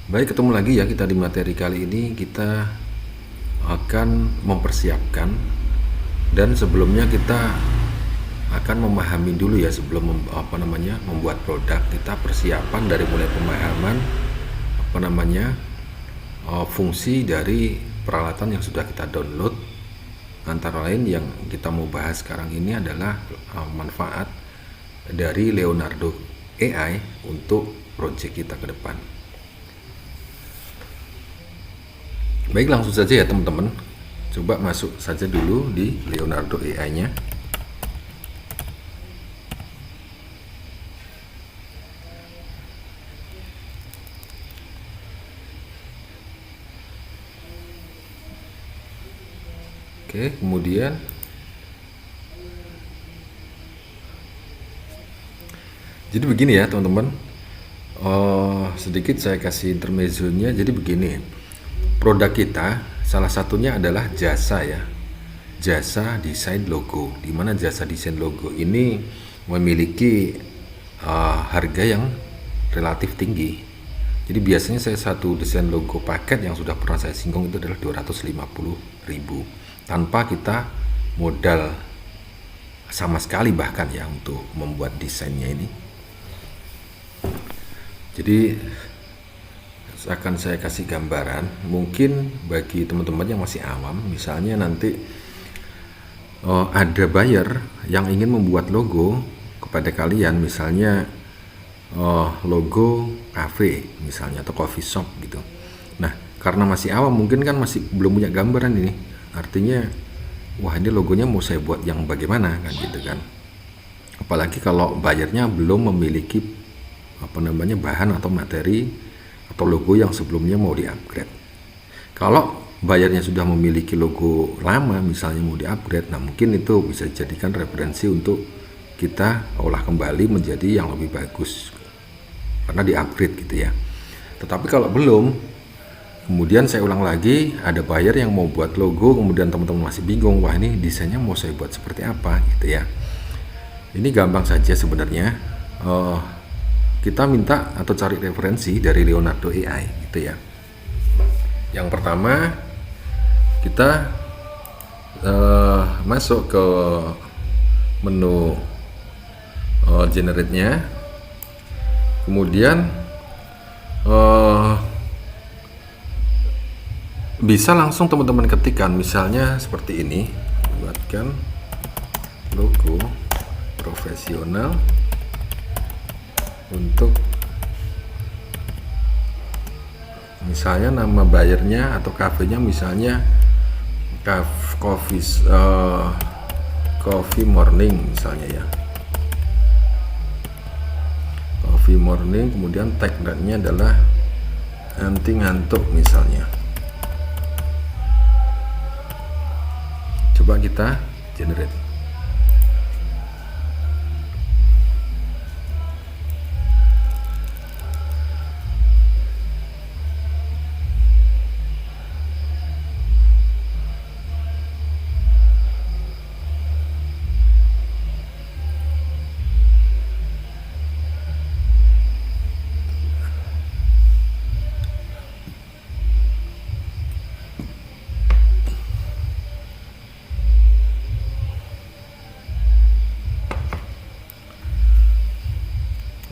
Baik, ketemu lagi ya kita di materi kali ini. Kita akan mempersiapkan, dan sebelumnya kita akan memahami dulu ya sebelum membuat produk. Kita persiapan dari mulai pemahaman fungsi dari peralatan yang sudah kita download. Antara lain yang kita mau bahas sekarang ini adalah manfaat dari Leonardo AI untuk project kita ke depan. Baik, langsung saja ya teman-teman. Coba masuk saja dulu di Leonardo AI-nya. Oke, kemudian jadi begini ya teman-teman. Sedikit saya kasih intermezzonya. Jadi begini, produk kita salah satunya adalah jasa ya, jasa desain logo, di mana jasa desain logo ini memiliki harga yang relatif tinggi. Jadi biasanya saya satu desain logo paket yang sudah pernah saya singgung itu adalah 250.000 tanpa kita modal sama sekali bahkan ya untuk membuat desainnya ini. Jadi akan saya kasih gambaran, mungkin bagi teman-teman yang masih awam, misalnya nanti ada buyer yang ingin membuat logo kepada kalian, misalnya logo cafe misalnya atau coffee shop gitu. Nah, karena masih awam mungkin kan masih belum punya gambaran ini. Artinya, wah ini logonya mau saya buat yang bagaimana kan gitu kan. Apalagi kalau buyernya belum memiliki bahan atau materi atau logo yang sebelumnya mau di-upgrade. Kalau buyernya sudah memiliki logo lama misalnya mau di-upgrade, nah mungkin itu bisa dijadikan referensi untuk kita olah kembali menjadi yang lebih bagus karena di-upgrade gitu ya. Tetapi kalau belum, kemudian saya ulang lagi, ada buyer yang mau buat logo, kemudian teman-teman masih bingung, wah ini desainnya mau saya buat seperti apa gitu ya. Ini gampang saja sebenarnya. Kita minta atau cari referensi dari Leonardo AI gitu ya. Yang pertama, kita masuk ke menu generate-nya, kemudian bisa langsung teman-teman ketikkan, misalnya seperti ini, buatkan logo profesional untuk misalnya nama buyernya atau kafenya misalnya coffee morning misalnya ya, coffee morning, kemudian tagline-nya adalah anti ngantuk misalnya. Coba kita generate.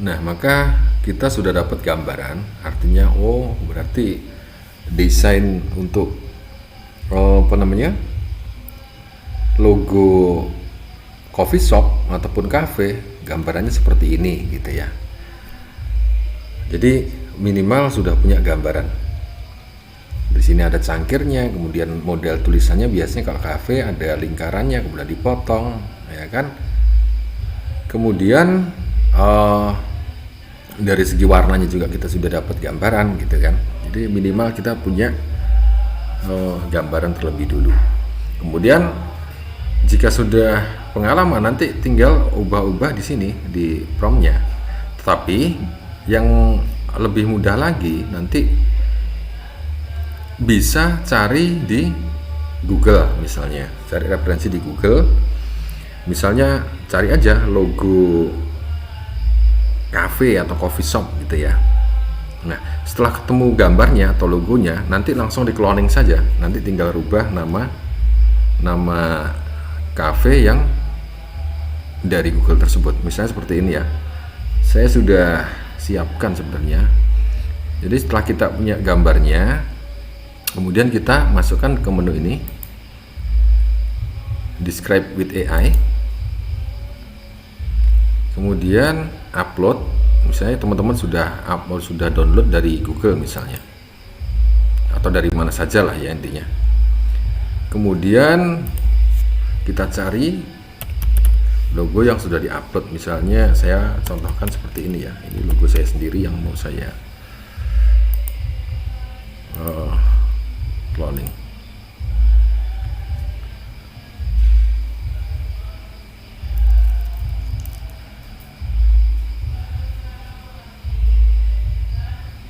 Nah, maka kita sudah dapat gambaran, artinya oh berarti desain untuk logo coffee shop ataupun cafe gambarannya seperti ini gitu ya. Jadi minimal sudah punya gambaran. Di sini ada cangkirnya, kemudian model tulisannya biasanya kalau cafe ada lingkarannya, kemudian dipotong, ya kan. Kemudian dari segi warnanya juga kita sudah dapat gambaran gitu kan. Jadi minimal kita punya gambaran terlebih dulu. Kemudian jika sudah pengalaman nanti tinggal ubah-ubah di sini di promptnya. Tetapi yang lebih mudah lagi nanti bisa cari di Google misalnya, cari referensi di Google. Misalnya cari aja logo cafe atau coffee shop gitu ya. Nah, setelah ketemu gambarnya atau logonya, nanti langsung di cloning saja. Nanti tinggal rubah nama cafe yang dari Google tersebut. Misalnya seperti ini ya. Saya sudah siapkan sebenarnya. Jadi setelah kita punya gambarnya, kemudian kita masukkan ke menu ini, Describe with AI. Kemudian upload. Misalnya teman-teman sudah download dari Google misalnya, atau dari mana saja lah ya intinya. Kemudian kita cari logo yang sudah diupload. Misalnya saya contohkan seperti ini ya. Ini logo saya sendiri yang mau saya cloning.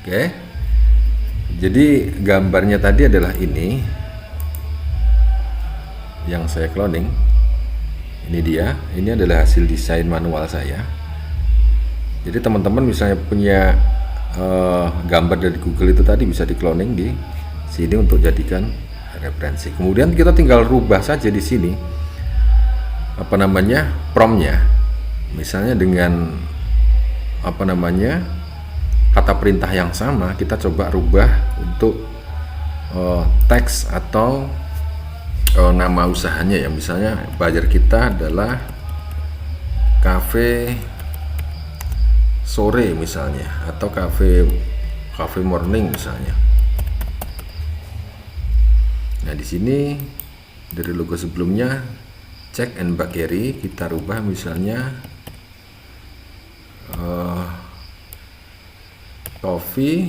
Oke, jadi gambarnya tadi adalah ini yang saya cloning. Ini dia, ini adalah hasil desain manual saya. Jadi teman-teman misalnya punya gambar dari Google itu tadi bisa di cloning di sini untuk jadikan referensi. Kemudian kita tinggal rubah saja di sini promptnya. Misalnya dengan kata perintah yang sama, kita coba rubah untuk teks atau nama usahanya ya. Misalnya buyer kita adalah cafe sore misalnya, atau cafe morning misalnya. Nah, di sini dari logo sebelumnya check and bakery kita rubah misalnya coffee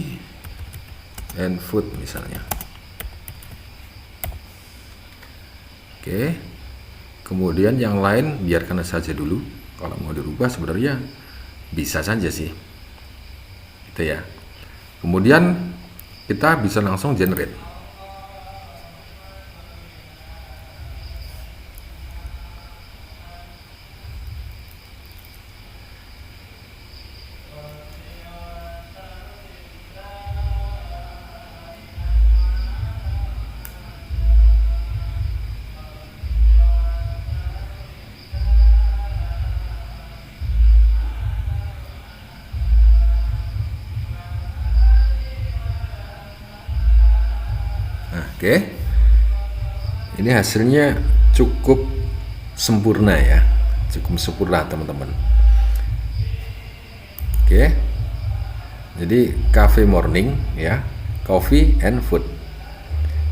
and food misalnya. Oke. Kemudian yang lain biarkan saja dulu. Kalau mau dirubah sebenarnya bisa saja sih. Gitu ya. Kemudian kita bisa langsung generate. Oke, ini hasilnya cukup sempurna ya, cukup sempurna teman-teman. Oke, jadi cafe morning ya, coffee and food.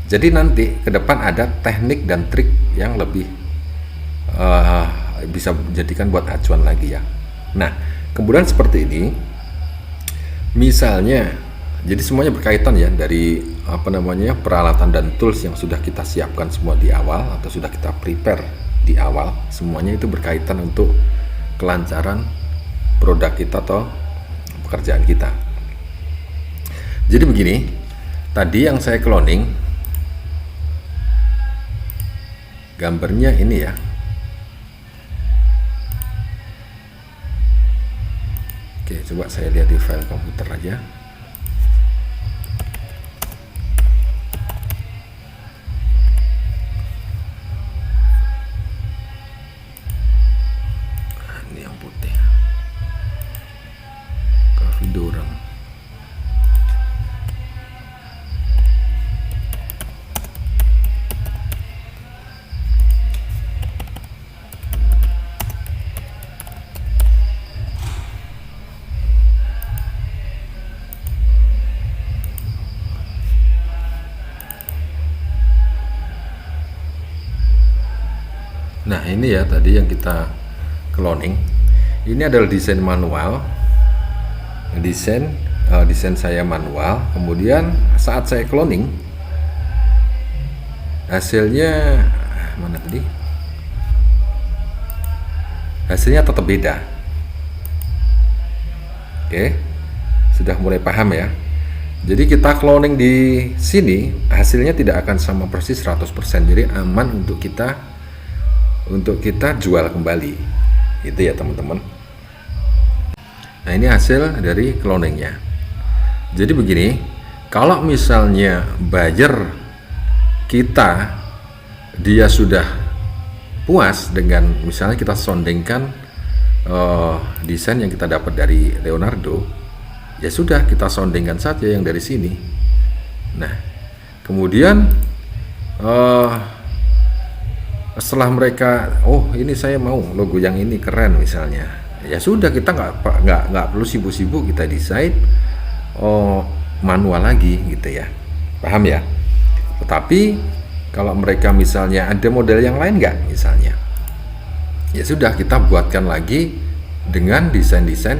Jadi nanti ke depan ada teknik dan trik yang lebih bisa dijadikan buat acuan lagi ya. Nah, kemudian seperti ini, misalnya, jadi semuanya berkaitan ya, dari peralatan dan tools yang sudah kita siapkan semua di awal atau sudah kita prepare di awal, semuanya itu berkaitan untuk kelancaran produk kita atau pekerjaan kita. Jadi begini, tadi yang saya cloning gambarnya ini ya. Oke, coba saya lihat di file komputer aja. Dorang. Nah, ini ya tadi yang kita cloning. Ini adalah desain manual. Desain saya manual. Kemudian saat saya cloning, hasilnya mana tadi? Hasilnya tetap beda. Oke, sudah mulai paham ya. Jadi kita cloning di sini hasilnya tidak akan sama persis 100%. Jadi aman untuk kita jual kembali. Itu ya teman-teman. Nah, ini hasil dari cloningnya. Jadi begini, kalau misalnya buyer kita dia sudah puas dengan misalnya kita sondingkan desain yang kita dapat dari Leonardo, ya sudah kita sondingkan saja yang dari sini. Nah, kemudian setelah mereka, oh ini saya mau logo yang ini keren misalnya, ya sudah kita nggak perlu sibuk-sibuk kita desain manual lagi gitu ya, paham ya? Tetapi kalau mereka misalnya ada model yang lain nggak misalnya, ya sudah kita buatkan lagi dengan desain-desain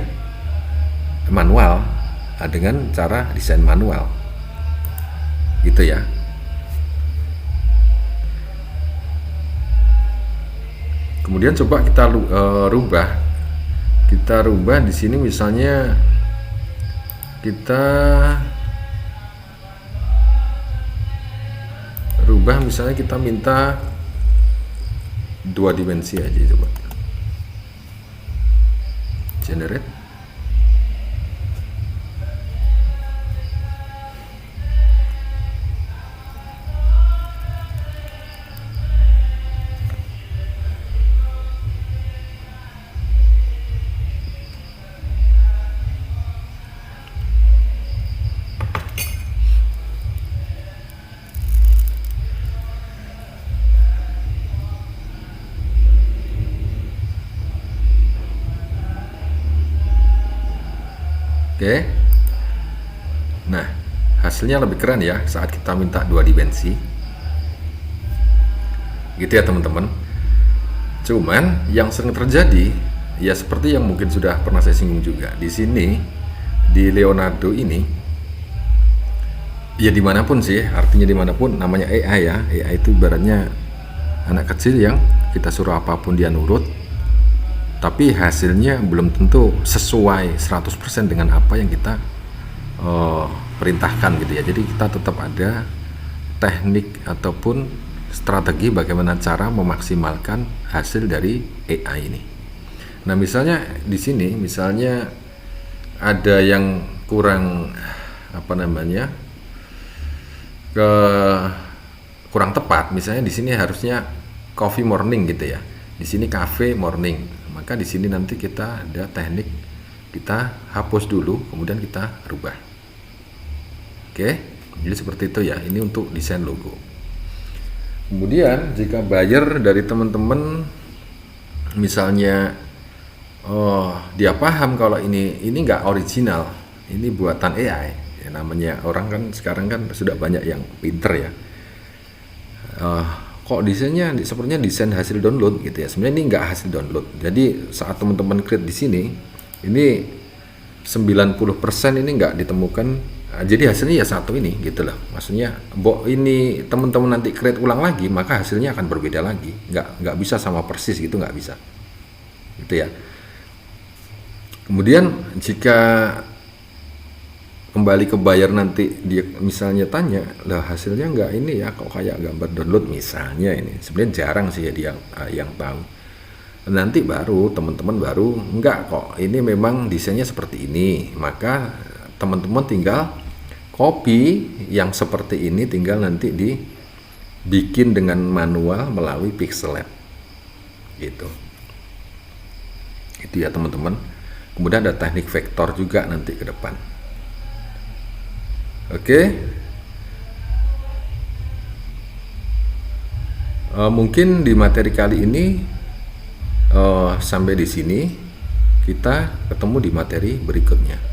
manual, dengan cara desain manual gitu ya. Kemudian coba kita rubah di sini misalnya kita rubah misalnya kita minta 2 dimensi aja, coba generate. Oke. Nah, hasilnya lebih keren ya saat kita minta 2 dimensi. Gitu ya teman-teman. Cuman yang sering terjadi ya seperti yang mungkin sudah pernah saya singgung juga di sini di Leonardo ini. Ya dimanapun sih, artinya dimanapun, namanya AI ya. AI itu ibaratnya anak kecil yang kita suruh apapun dia nurut, tapi hasilnya belum tentu sesuai 100% dengan apa yang kita perintahkan gitu ya. Jadi kita tetap ada teknik ataupun strategi bagaimana cara memaksimalkan hasil dari AI ini. Nah misalnya di sini misalnya ada yang kurang kurang tepat, misalnya di sini harusnya coffee morning gitu ya, di sini cafe morning, maka di sini nanti kita ada teknik, kita hapus dulu kemudian kita rubah. Oke, jadi seperti itu ya, ini untuk desain logo. Kemudian jika buyer dari teman-teman misalnya dia paham kalau ini nggak original, ini buatan AI ya, namanya orang kan sekarang kan sudah banyak yang pinter ya, kok desainnya sepertinya desain hasil download gitu ya. Sebenarnya ini nggak hasil download. Jadi saat teman-teman create di sini, ini 90% ini nggak ditemukan. Jadi hasilnya ya satu ini gitu loh. Maksudnya, ini teman-teman nanti create ulang lagi, maka hasilnya akan berbeda lagi. Nggak bisa sama persis gitu, nggak bisa. Gitu ya. Kemudian jika kembali ke buyer nanti dia misalnya tanya, lah hasilnya nggak ini ya, kok kayak gambar download misalnya, ini sebenarnya jarang sih ya dia yang tahu. Nanti baru teman-teman baru nggak kok, ini memang desainnya seperti ini, maka teman-teman tinggal copy yang seperti ini, tinggal nanti dibikin dengan manual melalui Pixel Lab gitu. Itu ya teman-teman. Kemudian ada teknik vektor juga nanti ke depan. Oke, mungkin di materi kali ini sampai di sini. Kita ketemu di materi berikutnya.